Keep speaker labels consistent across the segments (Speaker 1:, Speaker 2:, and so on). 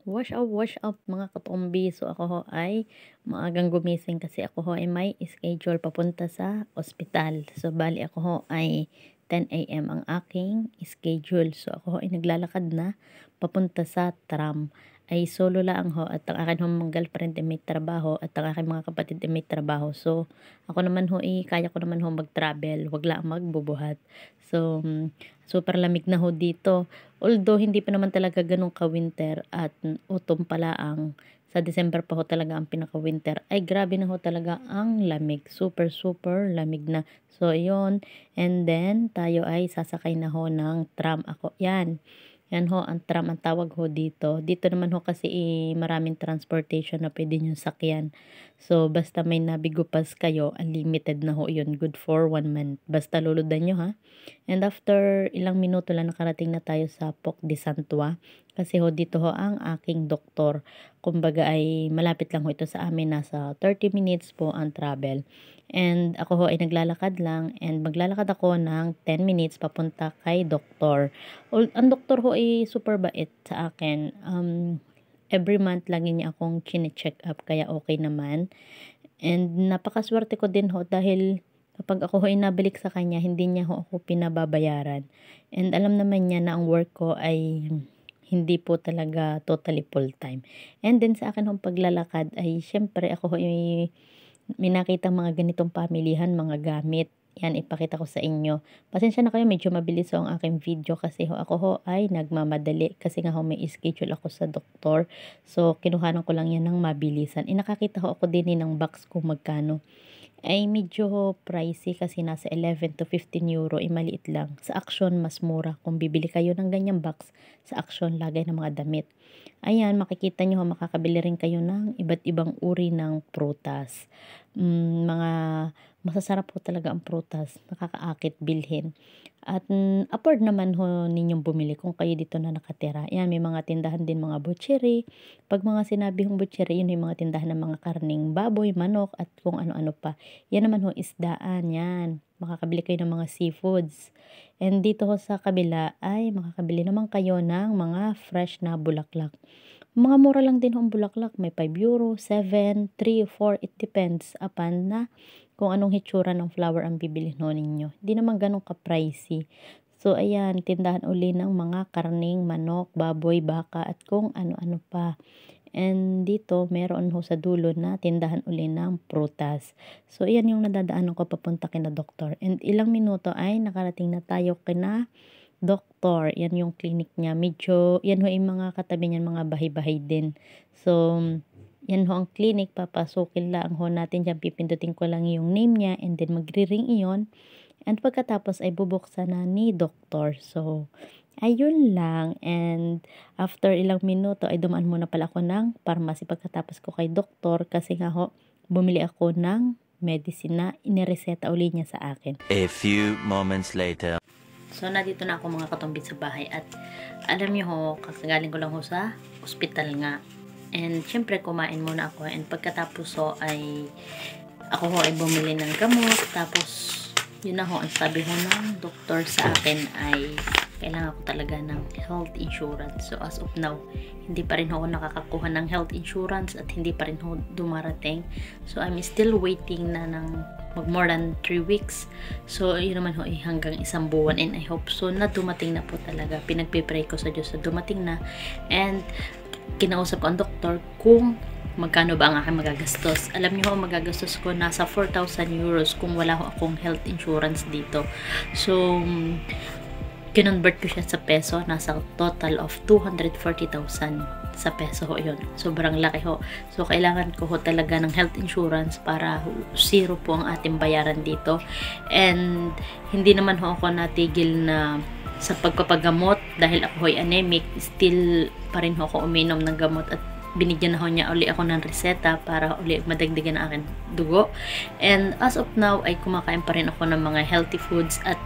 Speaker 1: Wash up mga katumbi. So ako ho ay maagang gumising kasi ako ho ay may schedule papunta sa ospital. So bali ako ho ay 10 AM ang aking schedule. So ako ho ay naglalakad na papunta sa tram. Ay solo lang ho at ang akin ho mga girlfriend ay may trabaho at ang aking mga kapatid ay may trabaho. So ako naman ho ay kaya ko naman ho mag-travel. Wag lang magbubuhat. So super lamig na ho dito. Although hindi pa naman talaga ganun ka-winter at autumn pala ang sa December pa ho talaga ang pinaka-winter. Ay grabe na ho talaga ang lamig. Super super lamig na. So yun. And then tayo ay sasakay na ho ng tram ako. Yan. Yan ho ang tram ang tawag ho dito. Dito naman ho kasi maraming transportation na pwede nyo sakyan. So basta may Navigo Pass kayo, unlimited na ho yun. Good for 1 month. Basta luludan nyo ha. And after ilang minuto lang nakarating na tayo sa Poc de Santua. Kasi ho dito ho ang aking doktor. Kumbaga ay malapit lang ho ito sa amin. Nasa 30 minutes po ang travel. And ako ho ay naglalakad lang. And maglalakad ako ng 10 minutes papunta kay doktor. Ang doktor ho ay super bait sa akin. Every month lagi niya akong chine-check up. Kaya okay naman. And napakaswerte ko din ho dahil kapag ako ho ay nabalik sa kanya, hindi niya ho ako pinababayaran. And alam naman niya na ang work ko ay hindi po talaga totally full time. And then sa akin hong paglalakad ay syempre ako ho ay may nakitang mga ganitong pamilihan, mga gamit. Yan, ipakita ko sa inyo. Pasensya na kayo, medyo mabilis ho ang aking video kasi ho ako ho ay nagmamadali kasi nga ho may schedule ako sa doktor. So, kinuhanan ko lang yan ng mabilisan. Nakakita ho ako din ng box kung magkano. Ay medyo pricey kasi nasa 11 to 15 euro, maliit lang. Sa Action, mas mura. Kung bibili kayo ng ganyang box, sa Action, lagay ng mga damit. Ayan, makikita nyo, makakabili rin kayo ng iba't ibang uri ng prutas. Mga masasarap po talaga ang prutas, nakakaakit bilhin. At afford naman ho ninyong bumili kung kayo dito na nakatira. Yan, may mga tindahan din mga butchery. Pag mga sinabi hong butchery, yun yung mga tindahan ng mga karning baboy, manok, at kung ano-ano pa. Yan naman ho isdaan, yan. Makakabili kayo ng mga seafoods. And dito ho sa kabila ay makakabili naman kayo ng mga fresh na bulaklak. Mga mura lang din ho ang bulaklak. May 5 euro, 7, 3, 4. It depends upon na kung anong hitsura ng flower ang bibilhin ho ninyo. Hindi naman ganun ka-pricey. So, ayan, tindahan uli ng mga karning, manok, baboy, baka, at kung ano-ano pa. And dito, meron ho sa dulo na tindahan uli ng prutas. So, ayan yung nadadaanan ko papunta kina doktor. And ilang minuto ay nakarating na tayo kina doktor. Yan yung clinic niya. Medyo, yan ho yung mga katabi niyan, mga bahay-bahay din. So, yan ho ang clinic. Papasukin lang ho natin dyan. Pipindutin ko lang yung name niya and then magre-ring iyon. And pagkatapos ay bubuksan na ni doktor. So, ayun lang. And after ilang minuto ay dumaan muna pala ako ng pharmacy pagkatapos ko kay doktor kasi nga ho, bumili ako ng medicine na inireseta uli niya sa akin.
Speaker 2: A few moments later.
Speaker 1: So, nandito na ako mga katumbit sa bahay at alam niyo ho, kakagaling ko lang ho sa ospital nga. And syempre kumain muna ako and pagkatapos ho ay ako ho ay bumili ng gamot. Tapos yun na ho, ang sabi ho ng doktor sa akin ay kailangan ko talaga ng health insurance. So as of now, hindi pa rin ho ako nakakakuha ng health insurance at hindi pa rin ho dumarating. So I'm still waiting na ng mag more than 3 weeks. So yun naman ho ay hanggang 1 buwan and I hope so na dumating na po talaga. Pinagpipray ko sa Diyos na dumating na and kinausap ko ang doktor kung magkano ba ang aking magagastos. Alam niyo ho, magagastos ko nasa 4,000 euros kung wala ho akong health insurance dito. So, kinonvert ko siya sa peso. Nasa total of 240,000 sa peso ho yun. Sobrang laki ho. So, kailangan ko ho talaga ng health insurance para zero po ang ating bayaran dito. And, hindi naman ho ako natigil na sa pagpapagamot dahil ako ho'y anemic, still pa rin ho ako uminom ng gamot at binigyan na ho niya uli ako ng reseta para uli madagdagan ang aking dugo. And as of now ay kumakain pa rin ako ng mga healthy foods at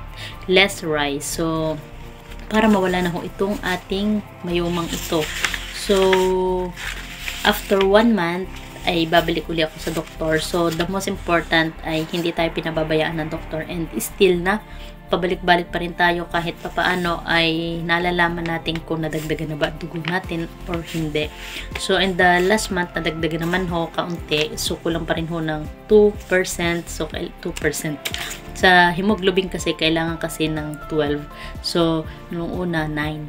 Speaker 1: less rice. So, para mawala na ho itong ating mayumang ito. So, after 1 month, ay babalik uli ako sa doktor. So, the most important ay hindi tayo pinababayaan ng doktor and still na pabalik-balik pa rin tayo kahit papaano ay nalalaman natin kung nadagdagan na ba dugo natin or hindi. So in the last month nadagdagan naman ho kaunti, so kulang pa rin ho ng 2%, so 2%. Sa hemoglobin kasi kailangan kasi ng 12, so nung una 9,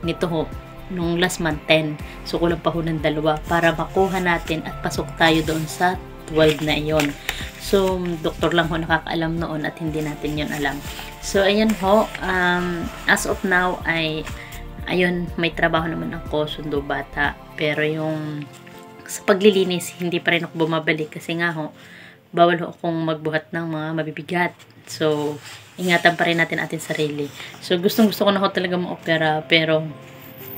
Speaker 1: nito ho nung last month 10, so kulang pa ho ng 2 para makuha natin at pasok tayo doon sa 12 na iyon. So doktor lang ho nakakaalam noon at hindi natin yon alam. So ayan ho, as of now ay ayun, may trabaho naman ako, sundo bata, pero yung sa paglilinis hindi pa rin ako bumabalik kasi nga ho bawal ho akong magbuhat ng mga mabibigat. So ingatan pa rin natin ating sarili. So gustong gusto ko na ho talaga ma-opera, pero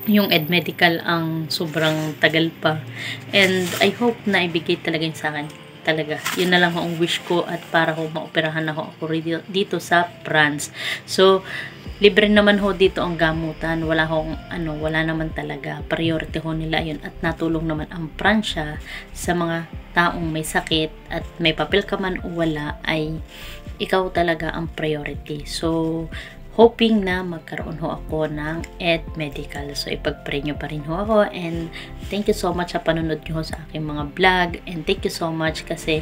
Speaker 1: yung medical ang sobrang tagal pa, and I hope na ibigay talaga yun sa akin. Talaga, yun na lang ho ang wish ko, at para ho maoperahan na ho ako dito sa France. So libre naman ho dito ang gamutan, wala naman talaga, priority ho nila yun, at natulong naman ang Pransya sa mga taong may sakit, at may papel ka man o wala ay ikaw talaga ang priority. So hoping na magkaroon ho ako ng medical. So ipag-pray nyo pa rin ho ako, and thank you so much sa panunod nyo sa aking mga vlog, and thank you so much kasi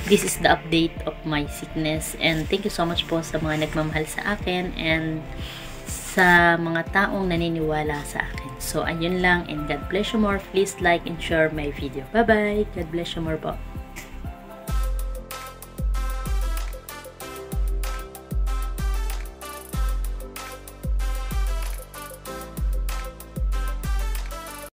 Speaker 1: this is the update of my sickness, and thank you so much po sa mga nagmamahal sa akin and sa mga taong naniniwala sa akin. So ayun lang, and God bless you more. Please like and share my video. Bye bye. God bless you more po.